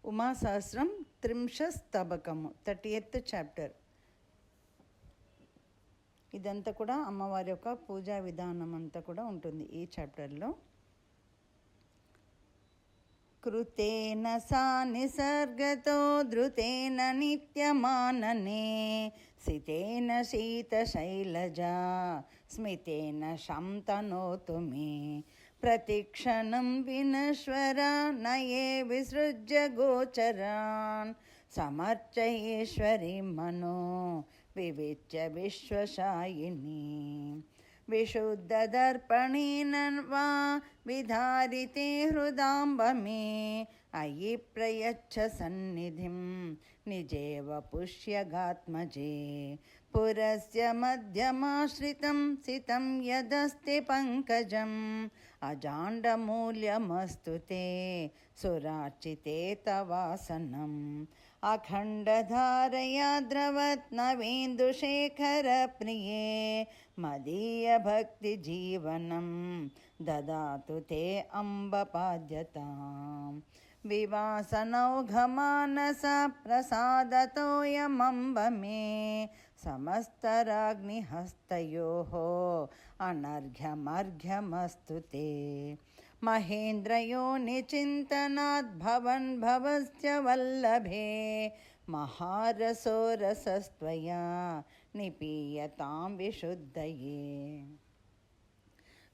Uma Sahasram త్రింశస్తబకము 30th chapter. ఇదంతా కూడా అమ్మవారి యొక్క పూజా విధానం అంతా కూడా ఉంటుంది ఈ చాప్టర్లో. కృతేన సా నిసర్గతో ధృతేన నిత్యమాననే సితేన శీతశైలజా స్మితేన శంతనోతు మే ప్రతిక్షణం వినశ్వర నయే విసృజ్య గోచరాన్ సమర్చయేశ్వరి మనో వివిచ్య విశ్వశాయిని విశుద్ధదర్పణేన వా విధారితే హృదాంబ మే అయి ప్రయచ్చ సన్నిధిం నిజేవ పుష్యగాత్మజే పురస్య మధ్యమాశ్రితం సితం యదస్తి పంకజం అజాండమూల్యమస్తు తే సురార్చితే తవాసనం అఖండధారయా ద్రవత్నవేందుశేఖర ప్రియే మదీయ భక్తి జీవనం దదాతు తే అంబపాద్యతాం వివాసనౌఘమానస ప్రసాదతోయమంబ మే సమస్తరాగ్నిహస్తయోః అనర్ఘ్యమర్ఘ్యమస్తు తే మహేంద్రయోనిచింతనాద్ భవన్ భవస్య వల్లభే మహారసోరసస్త్వయా నిపీయతాం విశుద్ధయే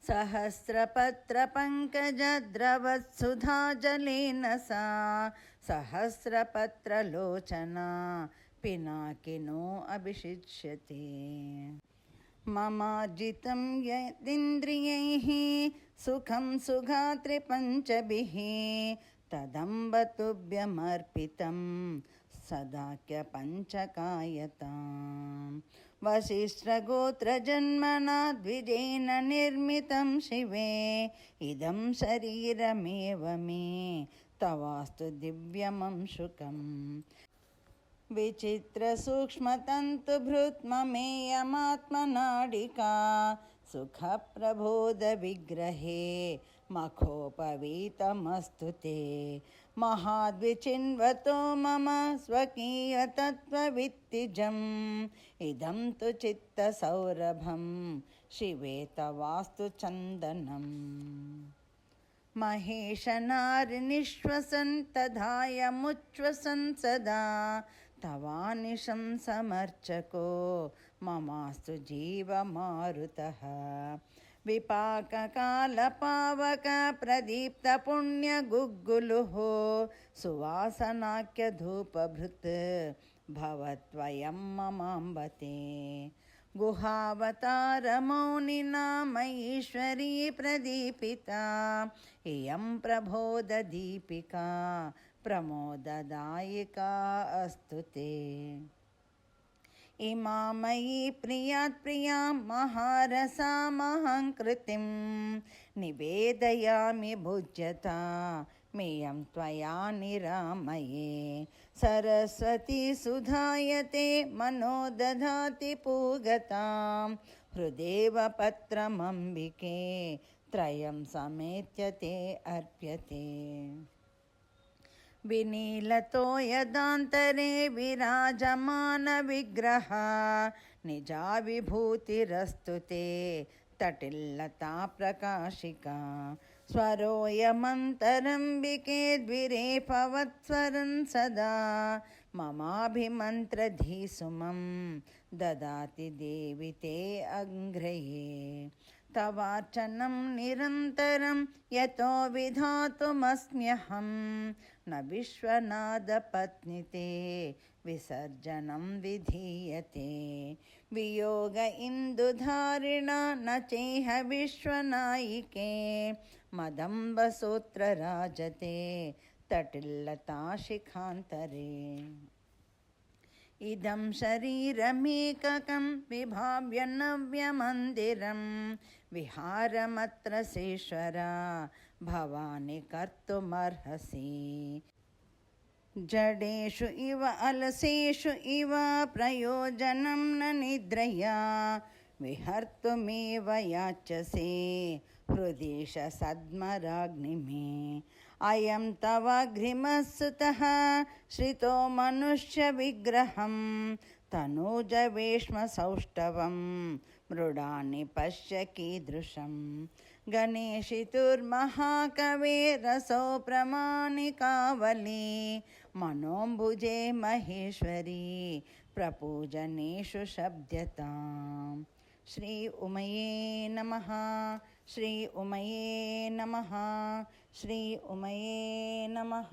సహస్రపత్రపంకజద్రవత్సుధాజలేన సా సహస్రపత్రలోచనా పినాకినో అభిషిచ్యతే మమార్జితం యదింద్రియైః సుఖం సుగాత్రిపంచభిః తదంబ తుభ్యమర్పితం సదాఖ్య పంచకాయతాం వశిష్ఠగోత్రజన్మనా ద్విజేన నిర్మితం శివే ఇదం శరీరమేవ మే తవాస్తు దివ్యమంశుకం విచిత్రసూక్ష్మతంతుభృత్మమేయమాత్మనాడికా సుఖప్రబోధవిగ్రహే మఖోపవీతమస్తు తే మహాద్విచిన్వతో మమ స్వకీయతత్వవిత్తిజం ఇదం తు చిత్తసౌరభం శివే తవాస్తు చందనం మహేశనారినిశ్వసన్ తధాయముచ్ఛ్వసన్ సదా తవానిశం సమర్చకో మమాస్తు జీవమారుతః విపాకకాలపావక ప్రదీప్త పుణ్యగుగ్గులుః సువాసనాఖ్య ధూపభృత్ భవత్వయం మమాంబతే గుహావతారమౌనినా మహేశ్వరీ ప్రదీపితా ఇయం ప్రబోధదీపికా ప్రమోదదాయికా అస్తు తే ఇమామయీ ప్రియాత్ ప్రియాం మహారసామహంకృతిం నివేదయామి భుజ్యతా మేయం త్వయా నిరామయే సరస్వతీ సుధాయతే మనో దధాతి పూగతాం హృదేవ పత్రమంబికే త్రయం సమేత్య తే అర్ప్యతే వినీలతో యదాంతరే విరాజమాన విగ్రహ నిజా విభూతిరస్తు తే తటిల్లతా ప్రకాశికా స్వరోయమంతరంబికే ద్విరేఫవత్స్వరం సదా మమాభిమంత్రధీసుమం దదాతి దేవి తే అంఘ్రయే తవార్చనం నిరంతరం యతో విధాతుమస్మ్యహం న విశ్వనాథపత్ని తే విసర్జనం విధీయతే వియోగ ఇందుధారిణ న చేహ విశ్వనాయికే మదంబ సూత్రరాజతే తటిల్లతా శిఖాంతరే ఇదం శరీరమేకకం విభావ్య నవ్యమందిరం విహారమత్ర శేశ్వరా భవాని కర్తుమర్హసి జడేషు ఇవ అలసేషు ఇవ ప్రయోజనం న నిద్రయా విహర్తుమేవ యాచసే హృదీశ సద్మరాగ్నిమే అయం తవఘ్రిమస్సుతః శ్రితో మనుష్యవిగ్రహం తనూజవేష్మ సౌష్ఠవం మృడాన్ని పశ్య కీదృశం గణేశితుర్మహాకవేరసౌ ప్రమాణికావలి మనోంబుజే మహేశ్వరీ ప్రపూజనేషు శబ్ద్యతాం. శ్రీ ఉమయే నమః. శ్రీ ఉమయే నమః. శ్రీ ఉమయే నమః.